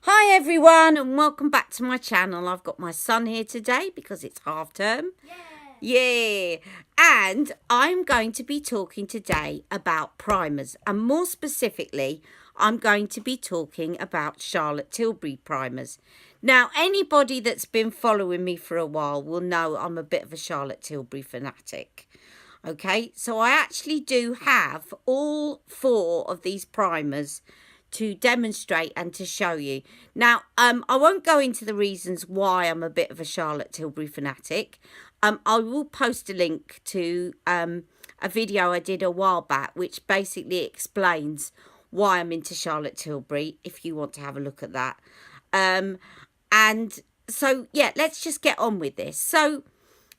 Hi everyone and welcome back to my channel. I've got my son here today because it's half term. Yeah. And I'm going to be talking today about primers, and more specifically I'm going to be talking about Charlotte Tilbury primers. Now anybody that's been following me for a while will know I'm a bit of a Charlotte Tilbury fanatic. Okay, so I actually do have all 4 of these primers to demonstrate and to show you. Now, I won't go into the reasons why I'm a bit of a Charlotte Tilbury fanatic. I will post a link to a video I did a while back, which basically explains why I'm into Charlotte Tilbury, if you want to have a look at that. And so, yeah, let's just get on with this. So,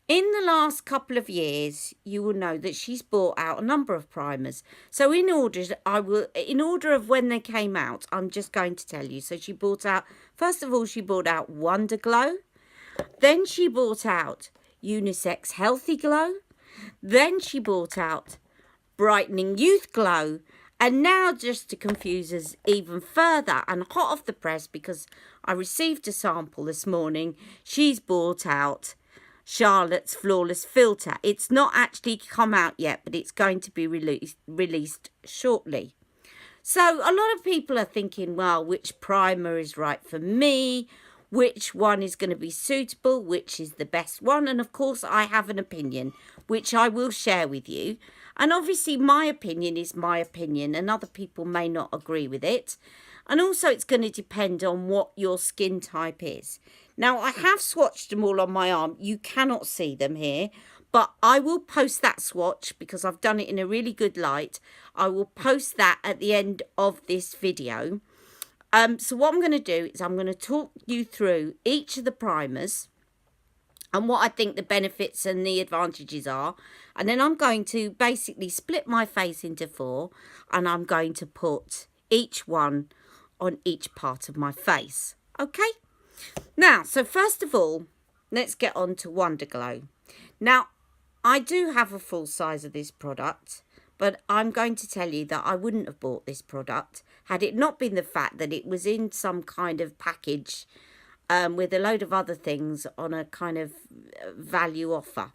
in the last couple of years, you will know that she's brought out a number of primers. So in order of when they came out, I'm just going to tell you. So she brought out, first of all, she brought out Wonderglow. Then she brought out Unisex Healthy Glow. Then she brought out Brightening Youth Glow. And now, just to confuse us even further and hot off the press, because I received a sample this morning, she's brought out Charlotte's Flawless Filter. It's not actually come out yet, but it's going to be released shortly. So a lot of people are thinking, well, which primer is right for me? Which one is going to be suitable? Which is the best one? And of course, I have an opinion, which I will share with you. And obviously, my opinion is my opinion, and other people may not agree with it. And also, it's going to depend on what your skin type is. Now, I have swatched them all on my arm. You cannot see them here, but I will post that swatch because I've done it in a really good light. I will post that at the end of this video. So what I'm going to do is I'm going to talk you through each of the primers and what I think the benefits and the advantages are. And then I'm going to basically split my face into 4, and I'm going to put each one on each part of my face. Okay? Now, so first of all, let's get on to Wonderglow. Now, I do have a full size of this product, but I'm going to tell you that I wouldn't have bought this product had it not been the fact that it was in some kind of package with a load of other things on a kind of value offer.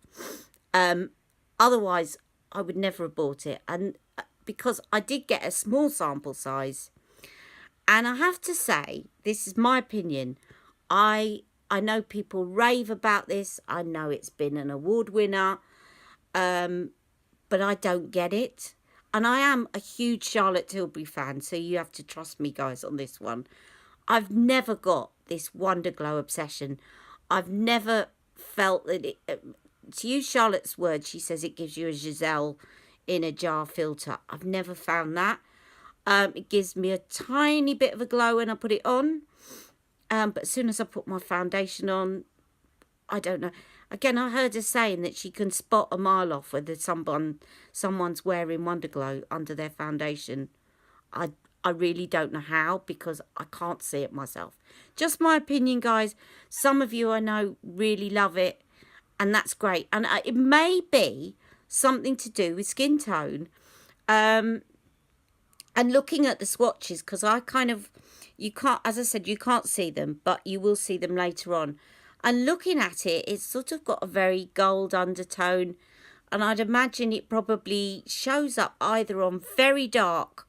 Otherwise, I would never have bought it. And because I did get a small sample size, and I have to say, this is my opinion, I know people rave about this. I know it's been an award winner, but I don't get it. And I am a huge Charlotte Tilbury fan, so you have to trust me, guys, on this one. I've never got this Wonderglow obsession. I've never felt that it... to use Charlotte's words, she says it gives you a Giselle in a jar filter. I've never found that. It gives me a tiny bit of a glow when I put it on. But as soon as I put my foundation on, I don't know. Again, I heard her saying that she can spot a mile off whether someone's wearing Wonderglow under their foundation. I really don't know how, because I can't see it myself. Just my opinion, guys. Some of you I know really love it, and that's great. And it may be something to do with skin tone. And looking at the swatches, because I kind of... you can't, as I said, you can't see them, but you will see them later on. And looking at it, it's sort of got a very gold undertone. And I'd imagine it probably shows up either on very dark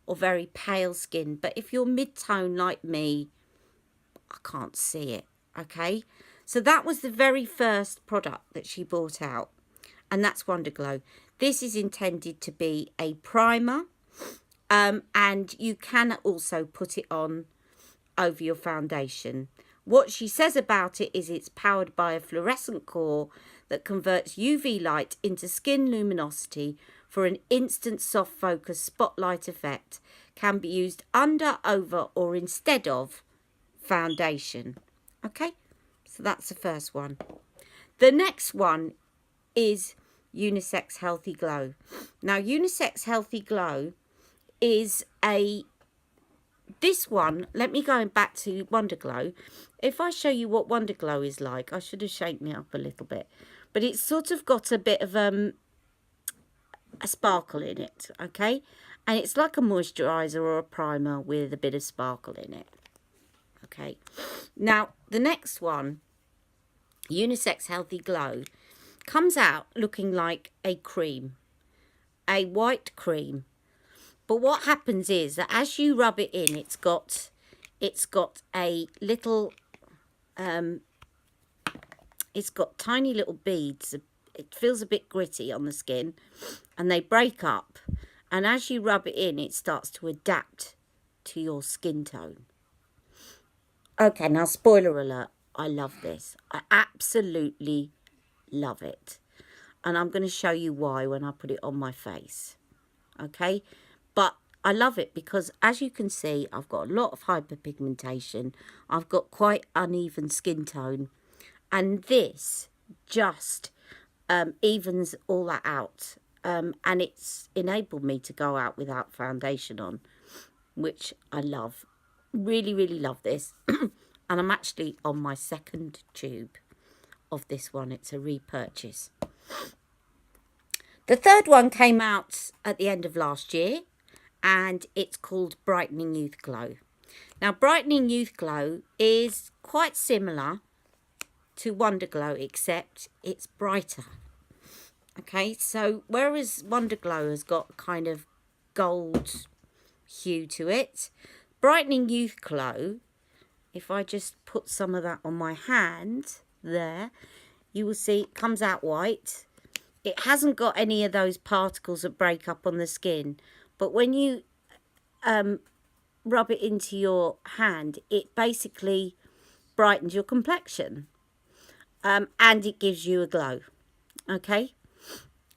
or very pale skin. But if you're mid-tone like me, I can't see it, okay? So that was the very first product that she brought out. And that's Wonderglow. This is intended to be a primer. And you can also put it on over your foundation. What she says about it is it's powered by a fluorescent core that converts UV light into skin luminosity for an instant soft focus spotlight effect. Can be used under, over, or instead of foundation. Okay, so that's the first one. The next one is Unisex Healthy Glow. Now, Unisex Healthy Glow is this one, let me go back to Wonderglow. If I show you what Wonderglow is like, I should have shaken it up a little bit, but it's sort of got a bit of a sparkle in it, okay? And it's like a moisturiser or a primer with a bit of sparkle in it. Okay, now the next one, Unisex Healthy Glow, comes out looking like a cream, a white cream. But what happens is that as you rub it in, it's got a little, it's got tiny little beads. It feels a bit gritty on the skin, and they break up. And as you rub it in, it starts to adapt to your skin tone. Okay, now spoiler alert, I love this. I absolutely love it. And I'm going to show you why when I put it on my face. Okay, but I love it because, as you can see, I've got a lot of hyperpigmentation. I've got quite uneven skin tone. And this just evens all that out. And it's enabled me to go out without foundation on, which I love. Really, really love this. And I'm actually on my second tube of this one. It's a repurchase. The third one came out at the end of last year, and it's called Brightening Youth Glow. Now, Brightening Youth Glow is quite similar to Wonderglow, except it's brighter. Okay, so whereas Wonderglow has got kind of gold hue to it, Brightening Youth Glow, if I just put some of that on my hand there, you will see it comes out white. It hasn't got any of those particles that break up on the skin, but when you rub it into your hand, it basically brightens your complexion, and it gives you a glow. Okay,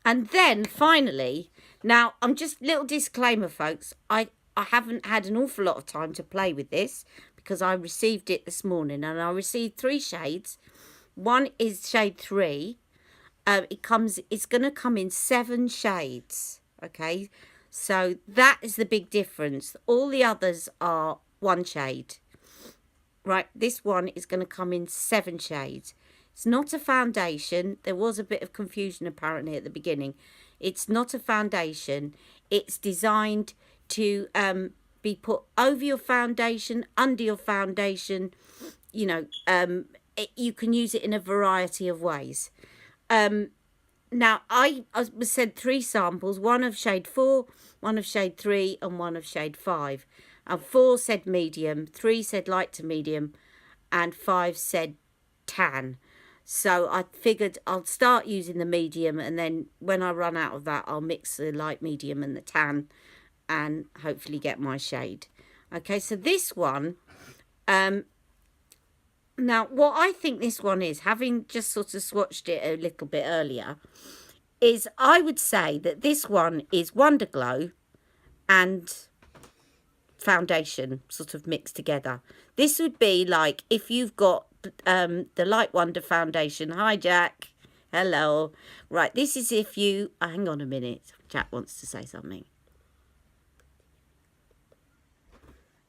and then finally, now I'm just little disclaimer, folks. I haven't had an awful lot of time to play with this because I received it this morning, and I received 3 shades. One is shade 3. It's going to come in 7 shades. Okay, so that is the big difference. All the others are 1 shade. Right, this one is going to come in 7 shades. It's not a foundation. There was a bit of confusion apparently at the beginning. It's not a foundation. It's designed to be put over your foundation, under your foundation. You know, you can use it in a variety of ways. Now, I was sent 3 samples, one of shade 4, one of shade 3, and one of shade 5. And 4 said medium, 3 said light to medium, and 5 said tan. So I figured I'll start using the medium, and then when I run out of that, I'll mix the light, medium, and the tan, and hopefully get my shade. Okay, so this one, now what I think this one is, having just sort of swatched it a little bit earlier, is I would say that this one is Wonderglow and foundation sort of mixed together. This would be like if you've got the Light Wonder foundation. Hi, Jack. Hello. Right, this is if you... hang on a minute. Jack wants to say something.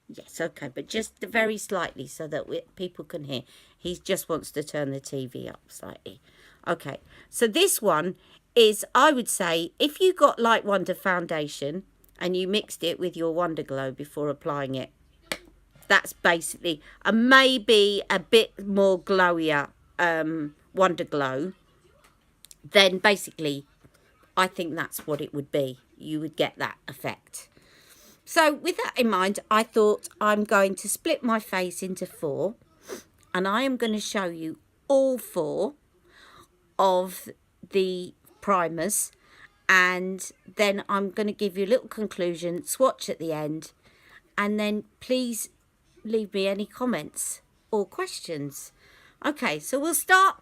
Yes, okay, but just very slightly so that people can hear. He just wants to turn the TV up slightly. Okay, so this one is, I would say, if you got Light Wonder foundation and you mixed it with your Wonderglow before applying it, that's basically maybe a bit more glowier Wonderglow, then basically I think that's what it would be. You would get that effect. So with that in mind, I thought I'm going to split my face into 4, and I am going to show you all 4 of the primers, and then I'm going to give you a little conclusion, swatch at the end, and then please leave me any comments or questions. Okay, so we'll start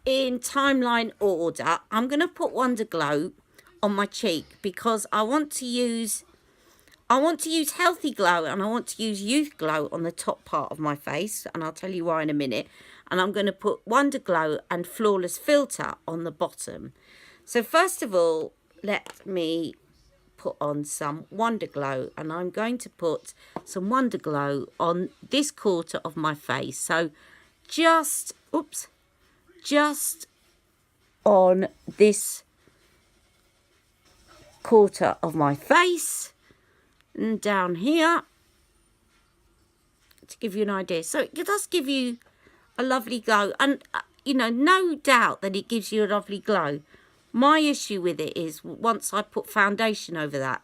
in timeline order. I'm going to put Wonderglow on my cheek because I want to use Healthy Glow and I want to use Youth Glow on the top part of my face, and I'll tell you why in a minute. And I'm going to put Wonderglow and Flawless Filter on the bottom. So first of all, let me put on some Wonderglow, and I'm going to put some Wonderglow on this quarter of my face. So just on this quarter of my face and down here, to give you an idea. So it does give you a lovely glow, and you know, no doubt that it gives you a lovely glow. My issue with it is once I put foundation over that,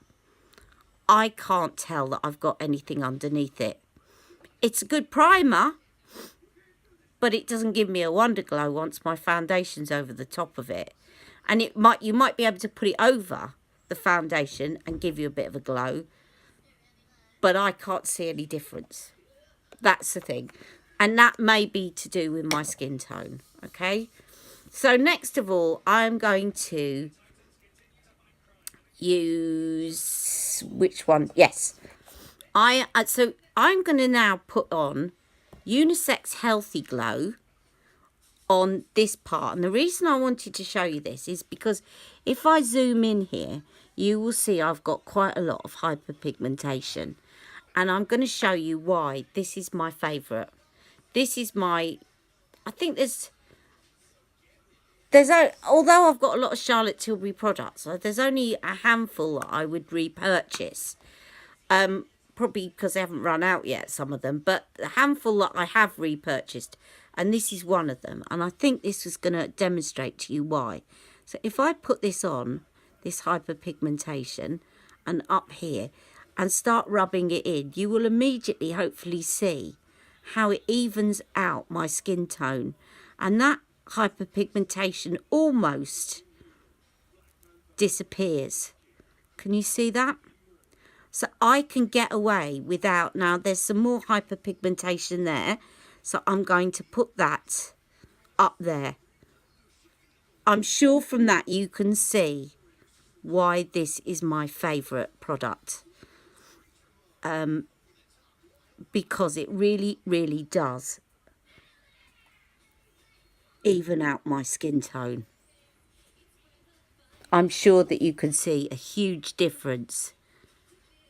I can't tell that I've got anything underneath it. It's a good primer, but it doesn't give me a Wonderglow once my foundation's over the top of it. And you might be able to put it over the foundation and give you a bit of a glow, but I can't see any difference. That's the thing. And that may be to do with my skin tone, okay? So next of all, I'm going to use, which one? Yes. So I'm going to now put on Unisex Healthy Glow on this part. And the reason I wanted to show you this is because if I zoom in here, you will see I've got quite a lot of hyperpigmentation. And I'm going to show you why this is my favourite. This is my, I think although I've got a lot of Charlotte Tilbury products, there's only a handful that I would repurchase. Probably because they haven't run out yet, some of them. But the handful that I have repurchased, and this is one of them. And I think this is going to demonstrate to you why. So if I put this on, this hyperpigmentation, and up here, and start rubbing it in, you will immediately hopefully see how it evens out my skin tone. And that hyperpigmentation almost disappears. Can you see that? So I can get away without, now there's some more hyperpigmentation there, so I'm going to put that up there. I'm sure from that you can see why this is my favourite product. Because it really, really does even out my skin tone. I'm sure that you can see a huge difference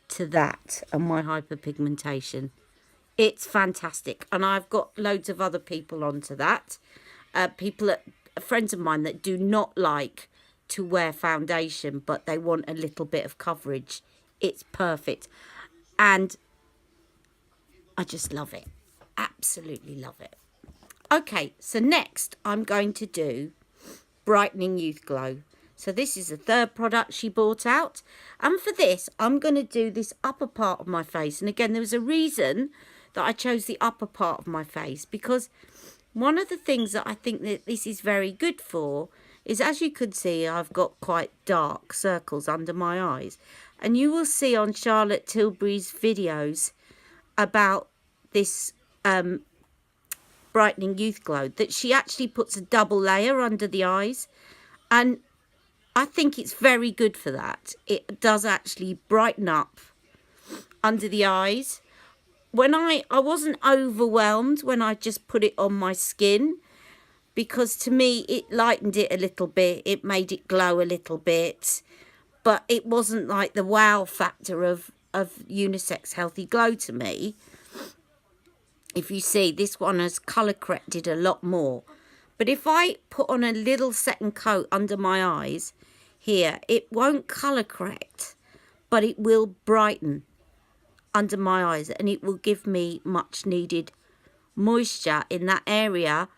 to that and my hyperpigmentation. It's fantastic, and I've got loads of other people onto that. Friends of mine that do not like to wear foundation, but they want a little bit of coverage. It's perfect, and I just love it. Absolutely love it. Okay, so next I'm going to do Brightening Youth Glow. So this is the third product she bought out. And for this, I'm going to do this upper part of my face. And again, there was a reason that I chose the upper part of my face. Because one of the things that I think that this is very good for is, as you can see, I've got quite dark circles under my eyes. And you will see on Charlotte Tilbury's videos about this Brightening Youth Glow that she actually puts a double layer under the eyes. And I think it's very good for that. It does actually brighten up under the eyes. When I wasn't overwhelmed when I just put it on my skin, because to me it lightened it a little bit. It made it glow a little bit, but it wasn't like the wow factor of Unisex Healthy Glow to me. If you see, this one has colour corrected a lot more. But if I put on a little second coat under my eyes here, it won't colour correct, but it will brighten under my eyes, and it will give me much needed moisture in that area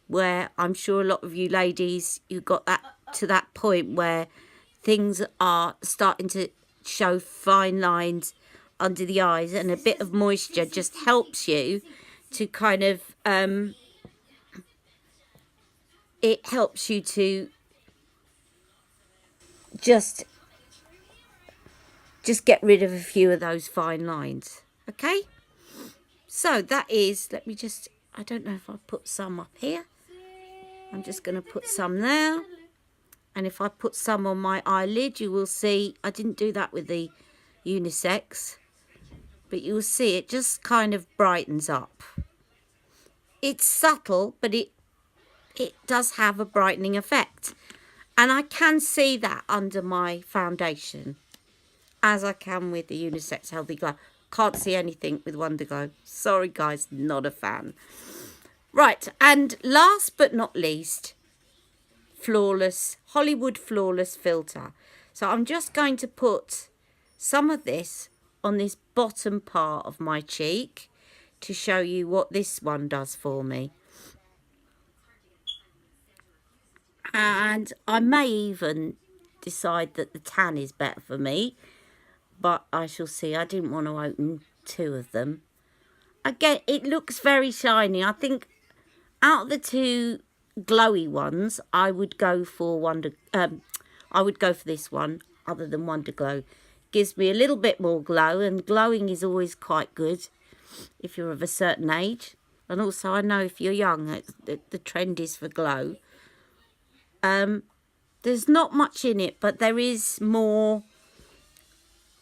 where I'm sure a lot of you ladies, you got that to that point where things are starting to show fine lines under the eyes, and a bit of moisture just helps you to kind of it helps you to just get rid of a few of those fine lines. Okay, so that is, let me just, I don't know if I put some up here. I'm just going to put some there, and if I put some on my eyelid, you will see I didn't do that with the Unisex, but you'll see it just kind of brightens up. It's subtle, but it does have a brightening effect. And I can see that under my foundation, as I can with the Unisex Healthy Glow. Can't see anything with Wonderglow. Sorry guys, not a fan. Right, and last but not least, Hollywood Flawless Filter. So I'm just going to put some of this on this bottom part of my cheek, to show you what this one does for me. And I may even decide that the tan is better for me, but I shall see. I didn't want to open two of them. Again, it looks very shiny. I think out of the two glowy ones, I would go for this one other than Wonderglow. Gives me a little bit more glow, and glowing is always quite good if you're of a certain age. And also, I know if you're young, the trend is for glow. There's not much in it, but there is more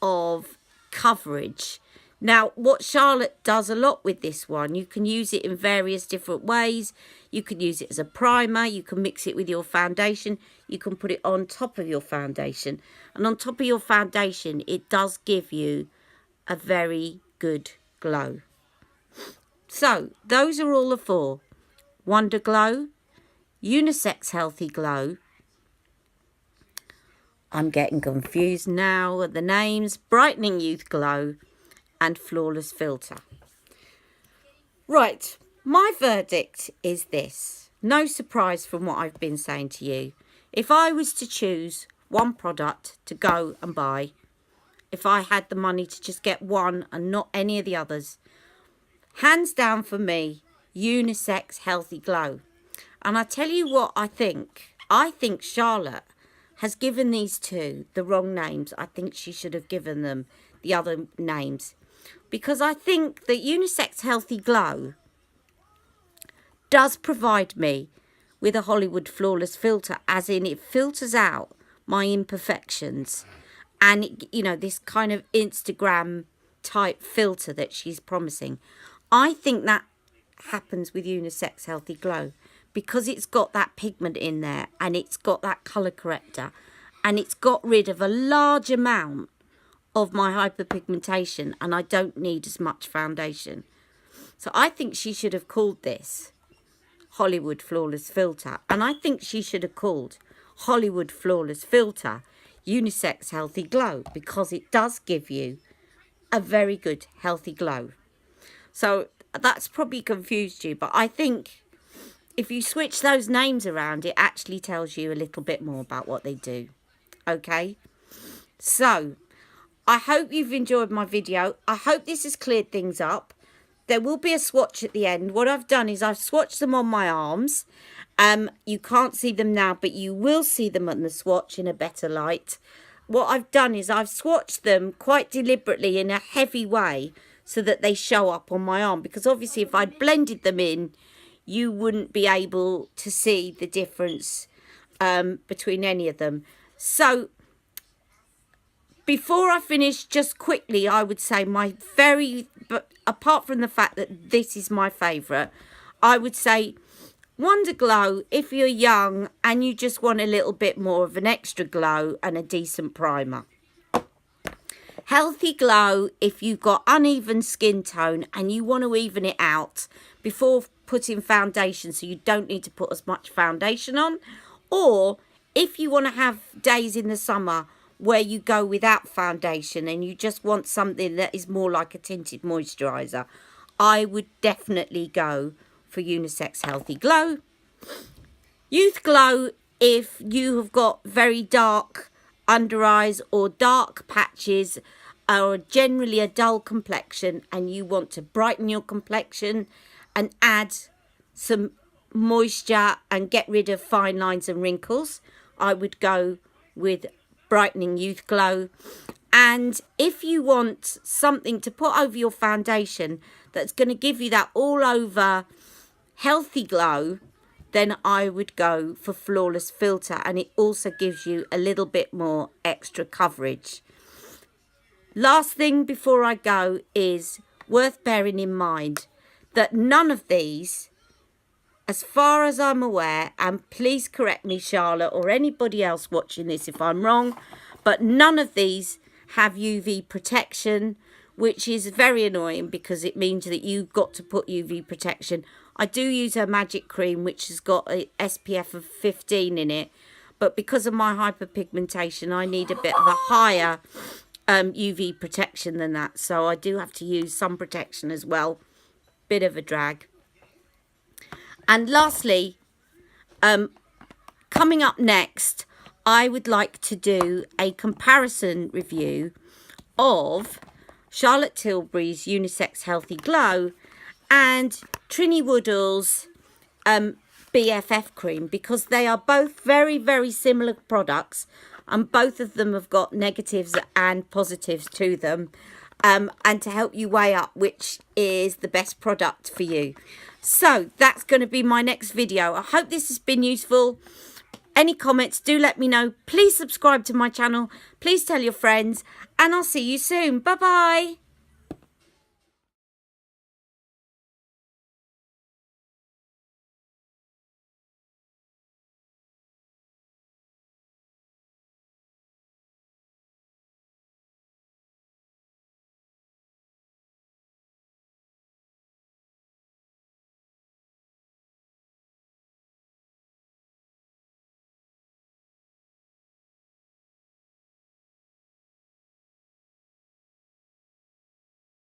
of coverage. Now, what Charlotte does a lot with this one, you can use it in various different ways. You can use it as a primer, you can mix it with your foundation, you can put it on top of your foundation. And on top of your foundation, it does give you a very good glow. So, those are all the four. Wonderglow, Unisex Healthy Glow, I'm getting confused now with the names, Brightening Youth Glow, and Flawless Filter. Right, my verdict is this. No surprise from what I've been saying to you. If I was to choose one product to go and buy, if I had the money to just get one and not any of the others, hands down for me, Unisex Healthy Glow. And I tell you what I think. I think Charlotte has given these two the wrong names. I think she should have given them the other names. Because I think that Unisex Healthy Glow does provide me with a Hollywood Flawless Filter, as in it filters out my imperfections. And, you know, this kind of Instagram type filter that she's promising. I think that happens with Unisex Healthy Glow, because it's got that pigment in there and it's got that colour corrector and it's got rid of a large amount of my hyperpigmentation, and I don't need as much foundation. So I think she should have called this Hollywood Flawless Filter, and I think she should have called Hollywood Flawless Filter Unisex Healthy Glow, because it does give you a very good healthy glow. So that's probably confused you, but I think if you switch those names around, it actually tells you a little bit more about what they do. Okay? So, I hope you've enjoyed my video. I hope this has cleared things up. There will be a swatch at the end. What I've done is I've swatched them on my arms. You can't see them now, but you will see them on the swatch in a better light. What I've done is I've swatched them quite deliberately in a heavy way so that they show up on my arm. Because obviously if I'd blended them in, you wouldn't be able to see the difference between any of them. So, before I finish, just quickly, I would say but apart from the fact that this is my favourite, I would say Wonderglow if you're young and you just want a little bit more of an extra glow and a decent primer. Healthy Glow if you've got uneven skin tone and you want to even it out before putting foundation, so you don't need to put as much foundation on. Or if you want to have days in the summer where you go without foundation and you just want something that is more like a tinted moisturiser, I would definitely go for Unisex Healthy Glow. Youth Glow if you have got very dark under eyes or dark patches or generally a dull complexion and you want to brighten your complexion and add some moisture and get rid of fine lines and wrinkles, I would go with Brightening Youth Glow. And if you want something to put over your foundation that's going to give you that all over healthy glow, then I would go for Flawless Filter, and it also gives you a little bit more extra coverage. Last thing before I go is worth bearing in mind that none of these, as far as I'm aware, and please correct me Charlotte or anybody else watching this if I'm wrong, but none of these have UV protection, which is very annoying because it means that you've got to put UV protection. I do use a magic cream which has got a SPF of 15 in it, but because of my hyperpigmentation I need a bit of a higher UV protection than that, so I do have to use sun protection as well. bit of a drag. And lastly, coming up next, I would like to do a comparison review of Charlotte Tilbury's Unisex Healthy Glow and Trinny Woodall's BFF cream, because they are both very, very similar products, and both of them have got negatives and positives to them, and to help you weigh up which is the best product for you. So that's going to be my next video. I hope this has been useful. Any comments, do let me know. Please subscribe to my channel. Please tell your friends, and I'll see you soon. Bye bye.